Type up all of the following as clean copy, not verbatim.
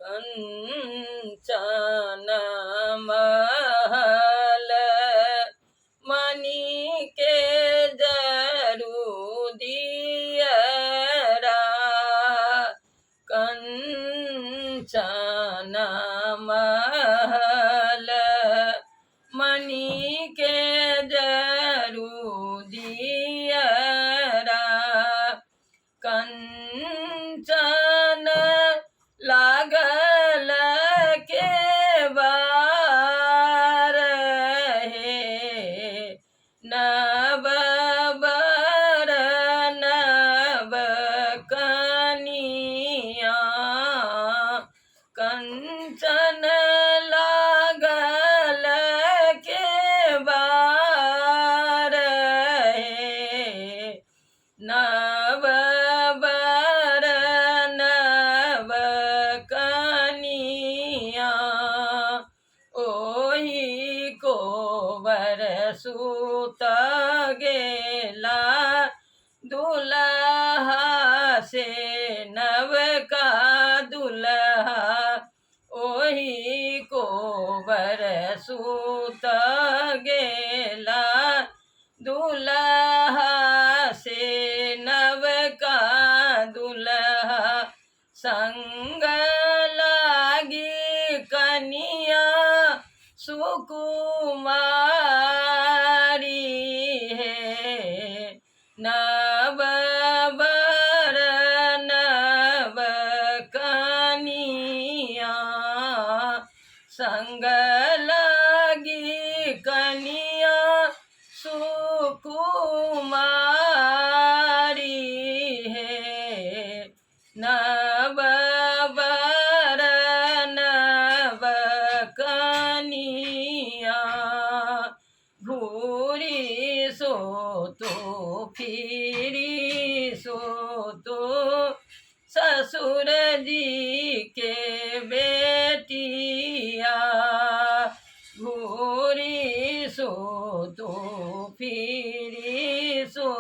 कंचन महल मणि के जरू दियरा कंचन महल मणि के जरू दियरा कंचन लागल के बार हे नव बर नव कनिया कंचन लागल के बार हे नव बर नव कनिया ओही को सुत गेला दुल्हा से नव का दुल्हा ओही को सुत गेला दुल्हा से नव का दुल्हा संग लागी कनिया सुकुमारी है नव बर नव कनिया संग लागी कनिया सुकुमारी है नव बर नव कनिया घूरी सो तो फिरी सो तो ससुर जी के बेटिया घूरी सो तो फिरी सो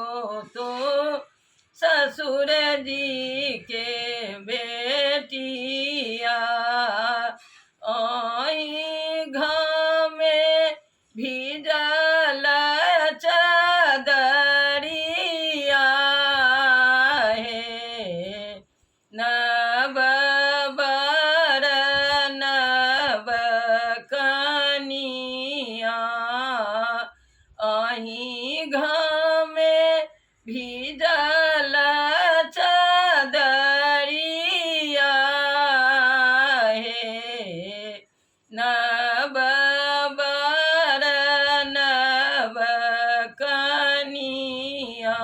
तो ससुर जी के बेटिया आई घाम में भीजल चादरिया है नव बर नव कनिया आई घाम में भीजल चादरिया है नव बर नव कनिया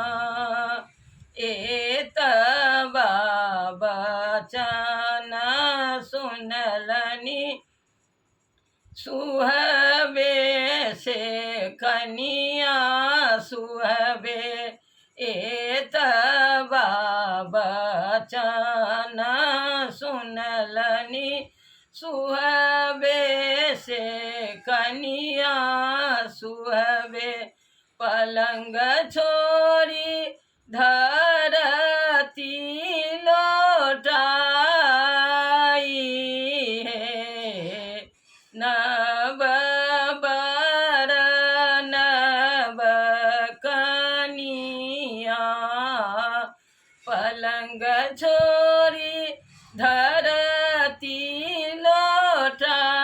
एत बचन सुनलनी सुहबे से कनिया सुहबे एत बचन सुनलनी सुहबे से कनिया सुहबे पलंग छोरी धरती लौटाई है नव बर नव कनिया पलंग छोरी धरती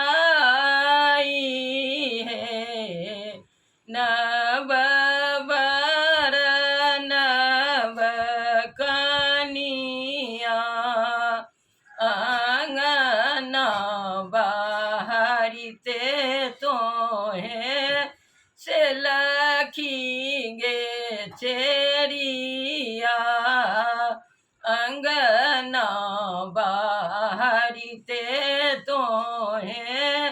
लौटाई है नव बर नव कनिया आंगन बाहरिते तो है से लखीगे चेरिया अंगन बाहरिते तो है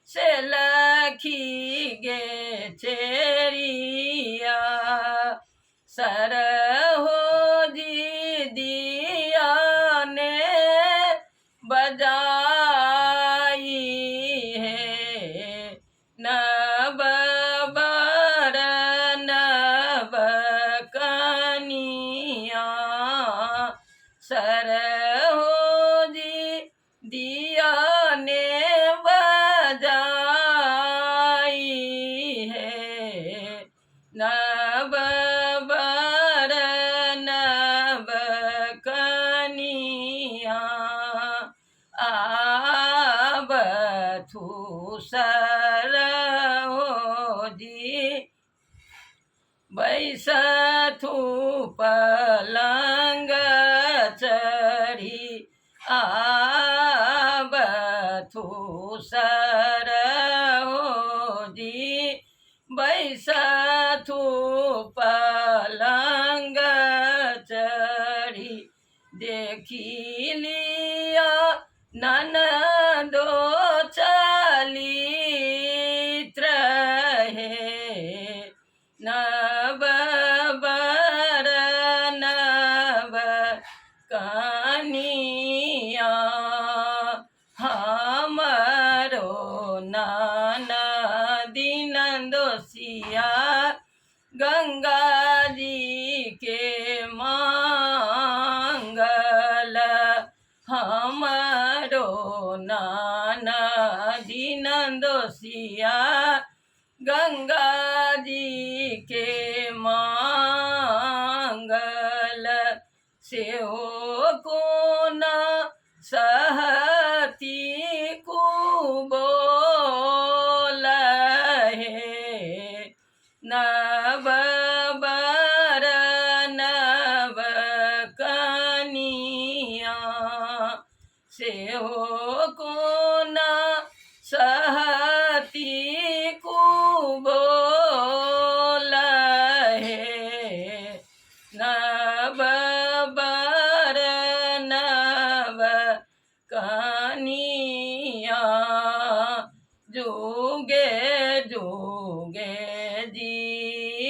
से लखीगे चेरिया सरहो जी दिया ने बजाई है नव बर नव कनिया सरहो जी पिया ने बजाई है नव बर नव कनिया आवथु सरहो जी बैसथु पलंग चढ़ी आवथु सरहो जी बैसथु पलंग चढ़ी देखी लिया ननदो चलित्र है नव बर नव कनिया हमरो ननदी नंदोसिया गंगा जी के मंगल हमरो ननदी नंदोसिया गंगा जी के मंगल सेहो कोना सहती कुबोल है नव बर नव कनिया सेहो कोना सहती कुबोल है नव बर नव कनिया जुगे जुगे जीवथु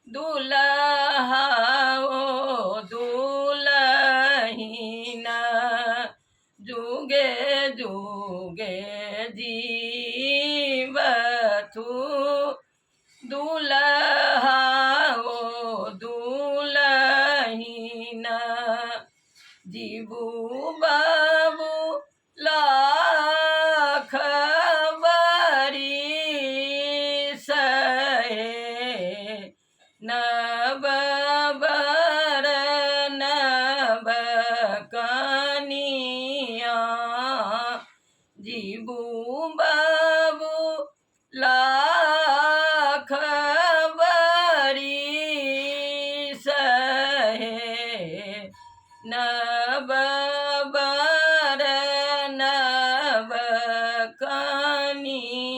दुल्हा ओ दुल्हीन जुगे जुगे जीवथु दुल्हा ओ दुल्हीन जीबू बाबू लाख बरिस है नव बर नव कनिया जीबू बाबू लाख बरिस है नव बर नव कनिया।